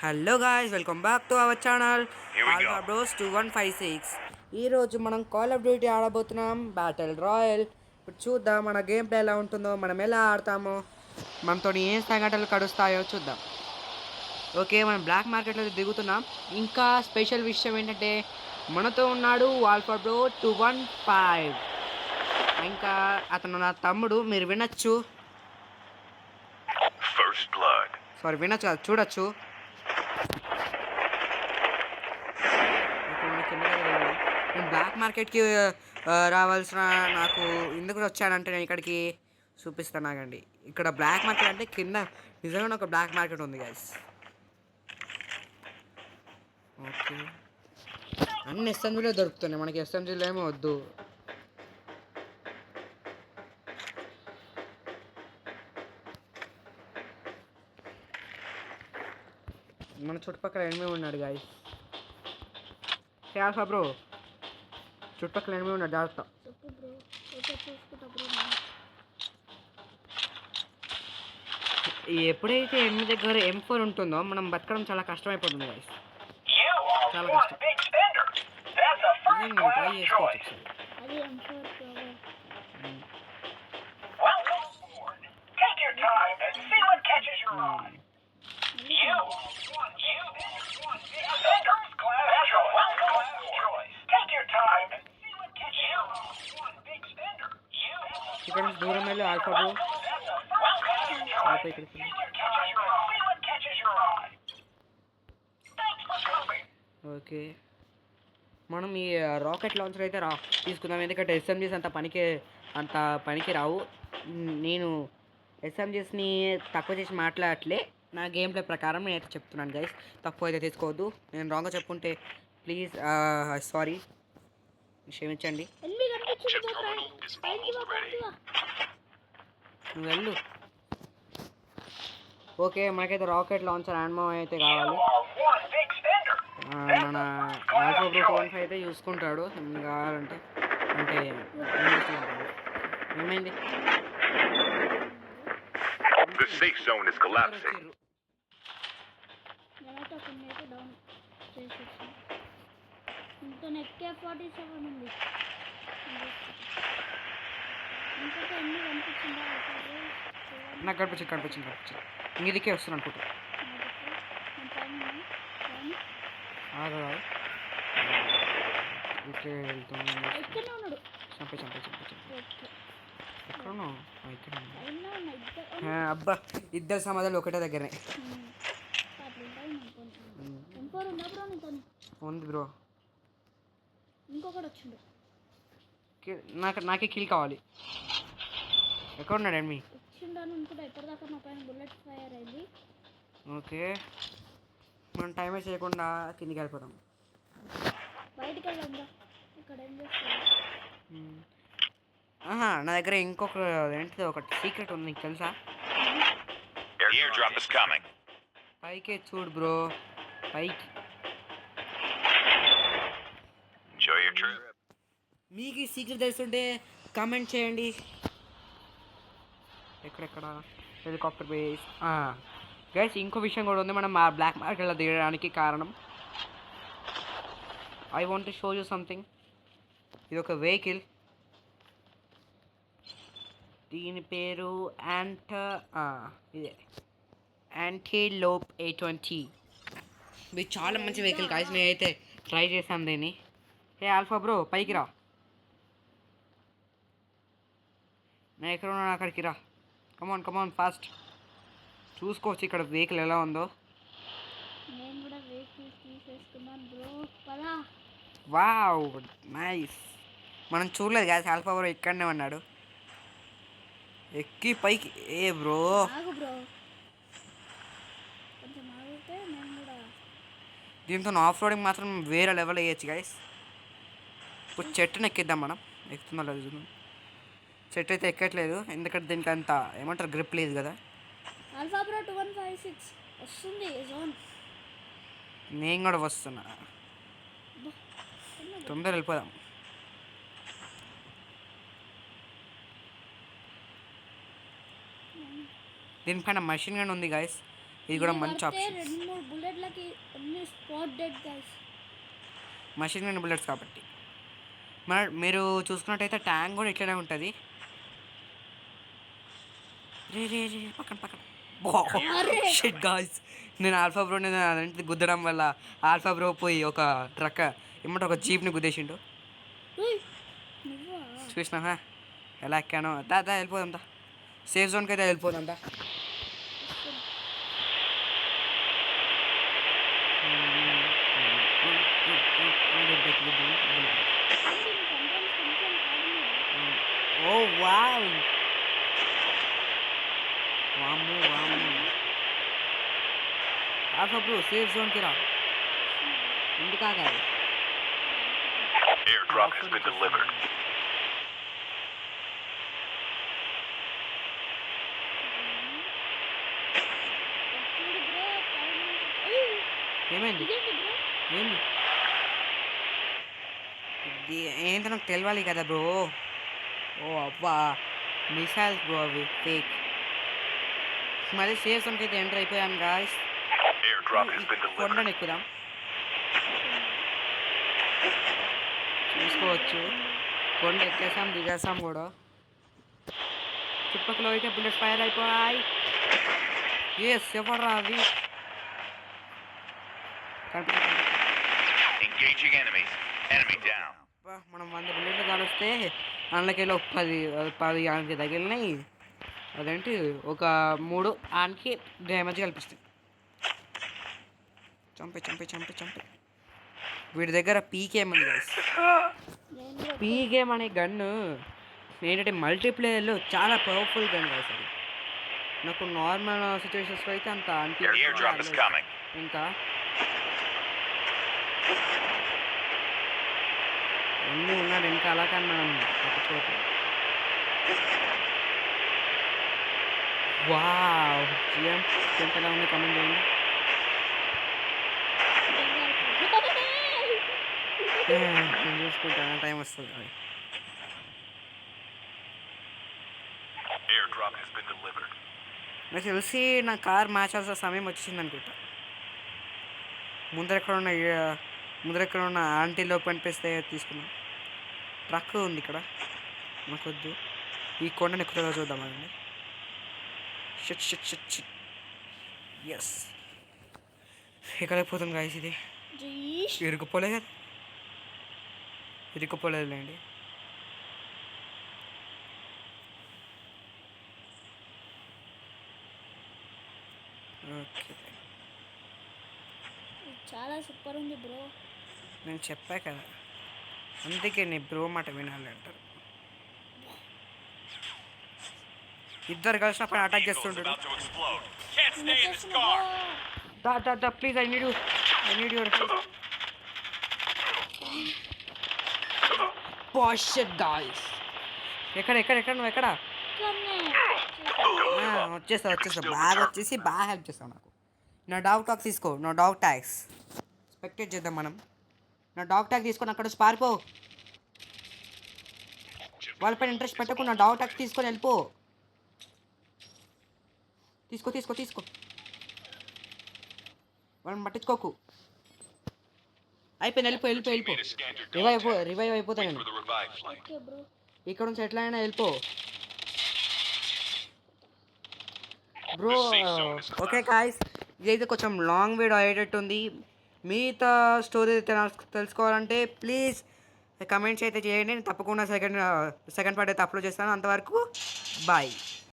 Hello guys, welcome back to our channel Here we go. Alpha bros 2156. ఈరోజు మనం call of duty ఆడబోతున్నాం, battle royale. ఇప్పుడు చూద్దాం మన గేమ్ ప్లే ఎలా ఉంటుందో, మనం ఎలా ఆడతామో, మనతో ఏం సంఘటనలు కడుస్తాయో చూద్దాం. ఓకే, మనం బ్లాక్ మార్కెట్లో దిగుతున్నాం. ఇంకా స్పెషల్ విషయం ఏంటంటే మనతో ఉన్నాడు ఆల్ఫా బ్రో 215. ఇంకా అతను నా తమ్ముడు, మీరు వినొచ్చు. First blood. సారీ, వినొచ్చు కాదు, చూడొచ్చు. నేను బ్లాక్ మార్కెట్కి రావాల్సిన నాకు ఎందుకు వచ్చానంటే నేను ఇక్కడికి చూపిస్తాను ఆగండి. ఇక్కడ బ్లాక్ మార్కెట్ అంటే కింద నిజంగా ఒక బ్లాక్ మార్కెట్ ఉంది గైస్. ఓకే, అన్ని ఎస్ఎంజీలో దొరుకుతున్నాయి, మనకి ఎస్ఎంజీలో ఏమో వద్దు. మన చుట్టుపక్కల ఎనిమిది ఉన్నాడు గాయస్. ఆల్ఫా బ్రో, చుట్టుపక్కల ఎనిమిది ఉన్నాడు, జాగ్రత్త. ఎప్పుడైతే ఎనిమిది దగ్గర M4 ఉంటుందో మనం బతకడం చాలా కష్టమైపోతుంది గాయస్. చాలా కష్టం. నిజంగా ట్రై చేసుకోవచ్చు ఒకసారి. ఇక్కడ నుంచి దూరం వెళ్ళి ఆల్ఫా బ్రో ఓకే, మనం ఈ రాకెట్ లాంచర్ అయితే తీసుకుందాం, ఎందుకంటే ఎస్ఎంజీస్ అంత పనికి రావు. నేను ఎస్ఎంజీస్ని తక్కువ చేసి మాట్లాడట్లే, నా గేమ్ ప్లే ప్రకారం నేనైతే చెప్తున్నాను గైస్. తక్కువ అయితే తీసుకోవద్దు, నేను రాంగ్గా చెప్పుంటే ప్లీజ్ సారీ, క్షమించండి. నువ్వు వెళ్ళు. ఓకే, మనకైతే రాకెట్ లాంచర్ యాన్మో అయితే కావాలి. మన ఆల్ఫా బ్రో 215 అయితే చూసుకుంటాడు ఏమైనా కావాలంటే. అంటే ఏమైంది? The safe zone is collapsing. నాకు కనిపించింది ఇంగిదికే వస్తున్నాను అనుకుంటా. ఓకే, అబ్బా, ఇద్దరు సమాధాలు ఒకటే దగ్గరనే ఉంది బ్రో. ఇంకొకటి వచ్చిండు, నాకే కిల్ కావాలి. ఎక్కడ ఉన్నాడు ఎనిమి? వచ్చిండని అనుకుంటా, ఎప్పటిదాకా నా పైన బుల్లెట్ ఫైర్ అయింది. ఓకే, మనం టైం వేస్ట్ చేయకుండా కిందికి వెళ్ళిపోదాం. బయటికి వెళ్దాం, ఇక్కడ ఏం చేస్తాం? నా దగ్గర ఇంకొక ఏంటిది ఒకటి సీక్రెట్ ఉంది, నీకు తెలుసా? Airdrop is coming. పైకే చూడు బ్రో, పైకి. Enjoy your trip. మీకు ఈ సీక్రెట్ తెలుస్తుంటే కామెంట్ చేయండి. ఎక్కడెక్కడ హెలికాప్టర్ బేస్. గైస్, ఇంకో విషయం కూడా ఉంది, మనం ఆ బ్లాక్ మార్కెట్లో దిగడానికి కారణం. I want to show you something. ఇది ఒక వెహికల్, దీని పేరు ఇదే యాంటీలోప్ A20. ఇది చాలా మంచి వెహికల్ గాయస్, నేనైతే ట్రై చేశాను దీన్ని. హే ఆల్ఫా బ్రో, పైకి రా. నేను ఎక్కడ ఉన్నాను, అక్కడికి రా. Come on fast. చూసుకోవచ్చు ఇక్కడ వెహికల్ ఎలా ఉందో. నేను కూడా వెహికల్ తీసేసుకున్నాను బ్రో, పదా. Wow, nice. మనం చూడలేదు గాయస్, ఆల్ఫా బ్రో ఇక్కడనే ఉన్నాడు. ఎక్కి పైకి. ఏ బ్రో, ఆగు బ్రో, కొంచెం ఆగితే నేను కూడా. దీంతో ఆఫ్ రోడింగ్ మాత్రం వేరే లెవెల్ వేయచ్చు గైస్. ఇప్పుడు చెట్టుని ఎక్కిద్దాం, మనం ఎక్కుతుందో లేదు చూద్దాం. చెట్టు అయితే ఎక్కట్లేదు, ఎందుకంటే దీనికి అంత ఏమంటారు గ్రిప్ లేదు కదా. ఆల్ఫా బ్రో 2156 వస్తుంది జోన్. నేను కూడా వస్తున్నా, తొందర వెళ్ళిపోదాం. దీనిపైన మషిన్ గన్ ఉంది గాయస్, ఇది కూడా మంచి ఆప్షన్. 2-3 బుల్లెట్లకి అన్ని spot dead guys. Machine gun bullets కాబట్టి. మీరు చూసుకున్నట్టయితే ట్యాంక్ కూడా ఇట్లనే ఉంటుంది. రే పక్కన షిట్ గాయ్స్, నేను ఆల్ఫా బ్రోని అదంటే గుద్దడం వల్ల ఆల్ఫా బ్రో పోయి ఒక ట్రక్ ఏమంటే ఒక జీప్ని గుద్దేసిండు. నువ్వా? చూసినా ఎలా ఎక్కానో. దా వెళ్ళిపోదాం దా, సేఫ్ జోన్కి అయితే వెళ్ళిపోదాం దా. ఓ వావ్, వాము ఆల్ఫా బ్రో సేఫ్ జోన్కి రా. ఎందుకు ఆగాలి? Airdrop has been delivered. ఏమైంది? ఏంది ఇది? ఏంటో నాకు తెలియాలి కదా బ్రో. ఓ అబ్బా, మిసైల్స్ బ్రో, అవి ఫేక్. మళ్ళీ సేఫ్ జోన్కి అయితే ఎంటర్ అయిపోయాం guys. Airdrop has been delivered. కొండను ఎక్కుదాం, చూసుకోవచ్చు. కొండ ఎక్కేసాం, దిగేసాం కూడా. చుట్టుపక్కల అయితే బుల్లెట్స్ ఫైర్ అయిపోయాయి. ఎవరు అవి? Engaging enemies. Enemy down. మనం 100 బుల్లెట్లు కాలుస్తే అందులోకి 10 ఆనికి తగిలినాయి. అదేంటి ఒక 3 ఆనికి డ్యామేజ్ కల్పిస్తాయి. చంపే. వీడి దగ్గర పీకేమ్ ఉంది గైస్. పీకేమ్ అనే గన్ను ఏంటంటే మల్టీప్లేయర్లో చాలా పవర్ఫుల్ గన్ గైస్. అది నాకు నార్మల్ సిచ్యువేషన్స్లో అయితే అంత Airdrop is coming. ఇంకా అన్నీ ఉన్నాడు ఇంకా, అలా కానీ మనం పట్టుకోవట్లేదు. వావ్, జంప్ ఎలా ఉంది కామెంట్ చేయండి. నేను చూసుకుంటాను, టైం వస్తుంది. Airdrop has been delivered. నాకు తెలిసి నా కార్ మార్చాల్సిన సమయం వచ్చింది అనుకుంటా. ముందరెక్కడ ఉన్న ఆంటీలో కనిపిస్తే తీసుకున్నాం. ట్రక్ ఉంది ఇక్కడ, మాకొద్దు. ఈ కొండను ఎక్కువ చూద్దామండి. షిట్ ఎస్, ఎక్కడైపోతాం గాయస్. ఇది ఇరుక్కుపోలేదులేండి. ఓకే, చాలా సూపర్ ఉంది బ్రో. నేను చెప్పా కదా, అందుకే నీ బ్రో మాట వినాలి అంటారు. ఇద్దరు కలిసినప్పుడు అటాక్ చేస్తుంటాడు. About to explode. Can't stay in this car. Please, I need your shit guys. ఎక్కడ నువ్వు ఎక్కడ? వచ్చేస్తా బాగా వచ్చేసి బాగా హెల్ప్ చేస్తావు నాకు. నా డాగ్ టాక్ తీసుకో, నా డాగ్ ట్యాగ్స్ స్పెక్టేట్ చేద్దాం మనం. నా డాగ్ ట్యాగ్ తీసుకొని అక్కడ నుంచి పారిపో. వాళ్ళపైన ఇంట్రెస్ట్ పెట్టకు, నా డాగ్ ట్యాగ్ తీసుకొని వెళ్ళిపో. తీసుకో వాళ్ళని పట్టించుకోకు. అయిపోయింది, వెళ్ళిపో. రివైవ్ అయిపోతా నేను. ఓకే బ్రో, ఇక్కడ నుంచి ఎట్లా అయినా వెళ్ళిపో బ్రో. ఓకే గాయ్స్, ఇదైతే కొంచెం లాంగ్ వీడియో అయ్యేటట్టు ఉంది. మిగతా స్టోరీ తెలుసుకోవాలంటే ప్లీజ్ కమెంట్స్ అయితే చేయండి. నేను తప్పకుండా సెకండ్ పార్ట్ అయితే అప్లోడ్ చేస్తాను. అంతవరకు బాయ్.